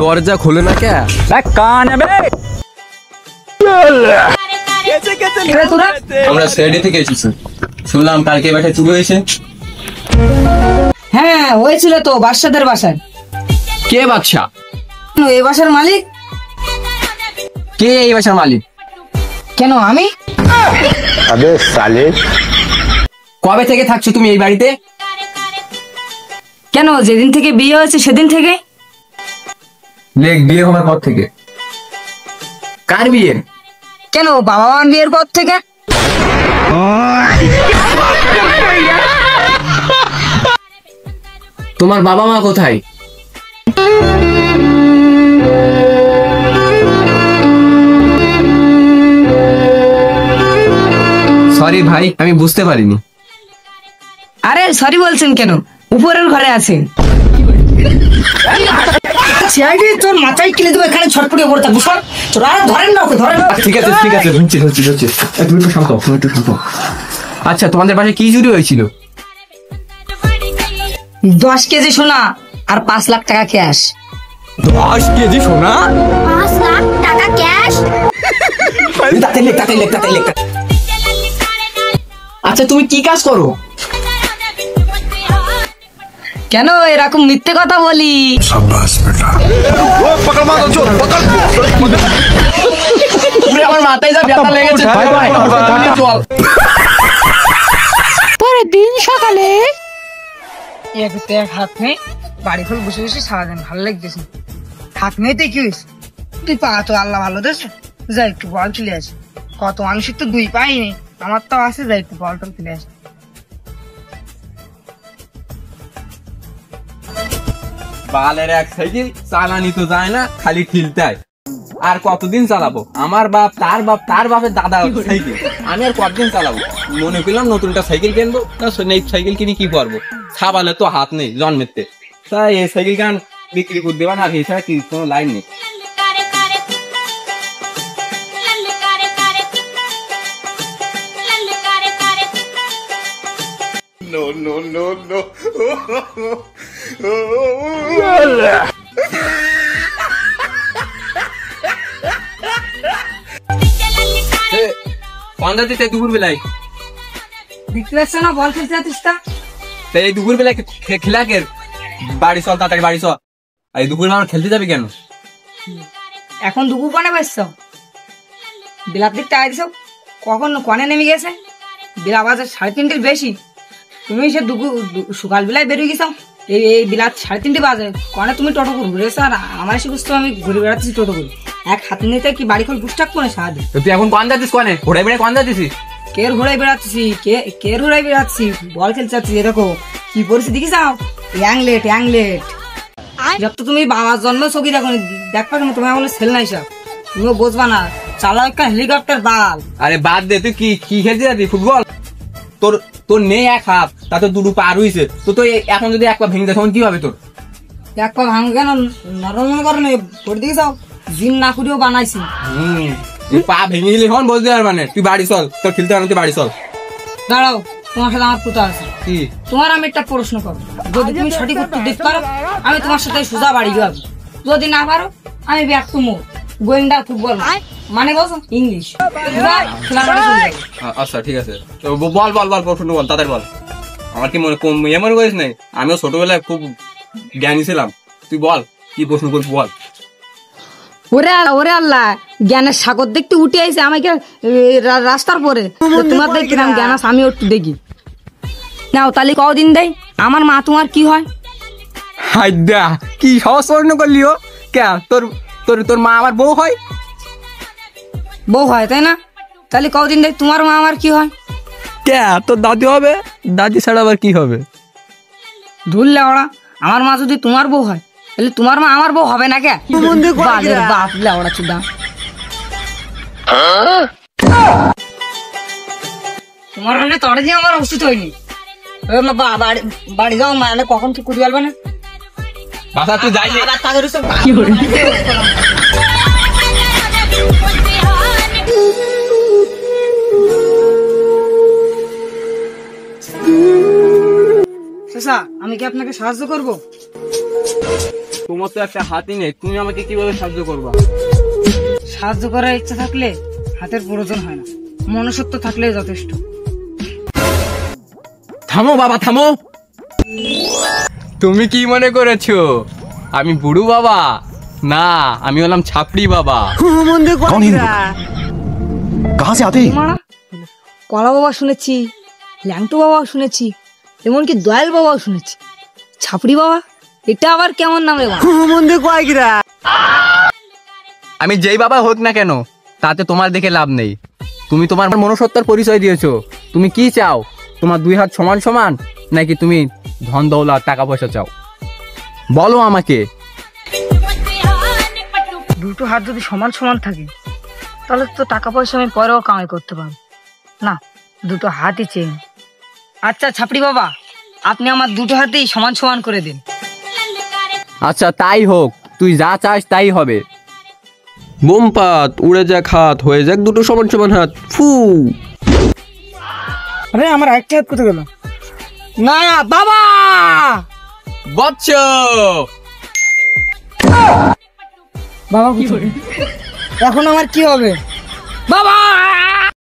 দরজা খোলে না কে? কান আমরা সেডি থেকে এসেছি, শুনলাম কালকে বাসায় চুরি হয়েছে। হ্যাঁ হয়েছিল তো, বাদশাদের বাসায়। কে বাদশা? এই বাসার মালিক। কে এই বাসার মালিক? কেন আমি? अबे साले কবে থেকে থাকছো তুমি এই বাড়িতে? কেন যেদিন থেকে বিয়ে হয়েছে সেদিন থেকে। লেখ বিয়ে হওয়ার পর থেকে। কার বিয়ে? কেন বাবা মার বিয়ের পর থেকে। তোমার বাবা মা কোথায়? সরি ভাই, আমি বুঝতে পারিনি। আরে সরি বলছেন কেন, উপরের ঘরে আছে। তোর মাথায় কিনে দেবো, এখানে ছটপটিয়ে পড়ে থাকবো। সর আর ধরেন না ওকে, ধরেন। ঠিক আছে ঠিক আছে, ধরছি। তুমি একটু শান্ত হও, তুমি একটু শান্ত হও। আচ্ছা, তোমাদের বাসায় কি চুরি হয়েছিল? 10 কেজি সোনা আর 5 লাখ টাকা ক্যাশ। 10 কেজি সোনা, 5 লাখ টাকা ক্যাশ। তাতে লেখ। আচ্ছা, তুমি কি কাজ করো? কেন এরকম মিথ্যে কথা বলি? আমার মাথায় যা ব্যথা লেগেছে। চল। পরের দিন সকালে এক হাত নেই, বাড়ি খোল বসে বসে সারাদিন ভালো লাগতেছে। হাত নেই তো কি হয়েছে? তুই পা তো আল্লাহ ভালো দেশ, যাই একটু বল তুলে আসে। কত মানুষের তো 2 পাই নেই, আমার তো আছে, যাই একটু বল টল তুলে আসে। বালের এক সাইকেল চালানি তো যায় না, খালি ঠিলতায়। আর কতদিন চালাবো? আমার বাপ তার বাপের দাদা সাইকেল, আমি আর কতদিন চালাবো? মনে করলাম নতুনটা সাইকেল কিনবো, সাইকেল কিনে কি করবো? খাবালে তো হাত নেই জন্মেতে, তাই এই সাইকেল গান বিক্রি করে দেবা না, এছাড়া কি কোনো লাইন নেই। কোন দিতে দুপুর বেলায় দেখতে পাচ্ছ না বল খেলতে যাচ্ছিস তা? এই দুপুর বেলায় খেলা কে? বাড়ি চল, তাড়াতাড়ি বাড়ি চল। এই দুপুর বেলা খেলতে যাবে কেন? এখন দুপুর কনে পাইছ? বিলাপ দিকটা আয় দিছ, কখন কনে নেমে গেছে? বিলা বাজার 3:30 বেশি। তুমি সে সকাল বেলায় বেরিয়ে গেছ, এই বিলাত 3:30 বাজে। কনে তুমি টোটো করে ঘুরেছো, আর আমার এসে বুঝতো আমি ঘুরে বেড়াচ্ছি টোটো করে। এক হাত নিতে কি বাড়ি খোল বুঝ থাকবো না সারাদিন? তুই এখন কোন যাচ্ছিস? কনে ঘোড়াই বেড়ে কোন যাচ্ছিস? কের ঘোড়াই বেড়াচ্ছি, কের ঘোড়াই বেড়াচ্ছি, বল খেলতে যাচ্ছি। দেখো কি পরিস্থিতি, দেখি যাও। অ্যাংলেট যত তুমি বাবার জন্ম চকি দেখো, দেখবা কেন তোমার বলে ছেলে নাই সব, তুমিও বুঝবা না। চালাও একটা হেলিকপ্টার বাল। আরে বাদ দে, তুই কি খেলতে যাবি? ফুটবল? তোর নেই এক হাত, তা তো 2 পা রইছে তো। তো এখন যদি এক পা ভেঙে যায় তখন কি হবে তোর? এক পা ভাঙ কেন, নরম করে নেই পড়ে দিকে যাও। জিম না করেও বানাইছি। পা ভেঙে গেলে হন বলতে পার মানে। তুই বাড়ি চল, তোর খেলতে পারবি, তুই বাড়ি চল। দাঁড়াও, তোমার সাথে আমার কথা আছে। কি? তোমার আমি একটা প্রশ্ন করবো, যদি তুমি সঠিক উত্তর দিতে পারো আমি তোমার সাথে সোজা বাড়ি যাবো, যদি না পারো আমি ব্যাক টু মোর গোয়েন্দা ফুটবল, মানে বলছো ইংলিশ। আচ্ছা ঠিক আছে, বল প্রশ্ন বল, তাড়াতাড়ি বল। আমার কি মনে করিস নাই, আমিও ছোটবেলায় খুব জ্ঞানী ছিলাম। তুই বল কি প্রশ্ন করবি, বল। ওরে আল্লাহ, জ্ঞানের সাগর দেখতে উঠে আইছে আমাকে রাস্তার পরে। তোমার দেখ কিরম জ্ঞান আছে, আমি একটু দেখি। নাও তাহলে কদিন দেয় আমার মা তোমার কি হয়? হাইদা, কি সহজ প্রশ্ন করলি ও? কে তোর মা আমার বউ হয়? বউ হয় তাই না? তাহলে কদিন দেয় তোমার মা আমার কি হয়? কে তোর দাদি হবে? দাদি ছাড়া আবার কি হবে? ধুললে ওরা, আমার মা যদি তোমার বউ হয় তাহলে তোমার মা আমার বউ হবে না? কে বাপ ওরা চুদা। তোমার মানে তরে দিয়ে আমার উচিত হয়নি। বাড়ি যাও, মানে কখন কি কুড়ি পারবে না। বাসা তুই যাই চাচা, আমি কি আপনাকে সাহায্য করবো? তোমার তো একটা হাতই নেই, তুমি আমাকে কিভাবে সাহায্য করবা? সাহায্য করার ইচ্ছা থাকলে হাতের প্রয়োজন হয় না, মনুষ্যত্ব থাকলে যথেষ্ট। থামো বাবা থামো। তুমি কি মনে করেছো আমি বুড়ু বাবা? না, আমি হলাম ছাপড়ি বাবা। कौन है कहाँ से आते हैं? মারা কলা বাবা শুনেছি, ল্যাংটু বাবাও শুনেছি, এমনকি দয়াল বাবাও শুনেছি। ছাপড়ি বাবা, এটা আবার কেমন নাম রে বাবা? আমি যেই বাবা হোক না কেন, তাতে তোমার দেখে লাভ নেই। তুমি তোমার মনুষ্যত্বের পরিচয় দিয়েছো। তুমি কি চাও? তোমার দুই হাত সমান সমান, নাকি তুমি ধন দৌলত টাকা পয়সা চাও? বলো আমাকে। দুটো হাত যদি সমান সমান থাকে তাহলে তো টাকা পয়সা আমি পরেও কামাই করতে পারবো না, দুটো হাতই চেন। আচ্ছা ছাপড়ি বাবা, আপনি আমার দুটো হাতেই সমান সমান করে দিন। আচ্ছা তাই হোক, তুই যা চাস তাই হবে। বোমপাত উড়ে যাক হাত, হয়ে যাক দুটো সমান সমান হাত। ফু। আরে আমার একটা হাত কোথায় গেল? না বাবা, বচ্চ বাবা কি এখন আমার কি হবে বাবা?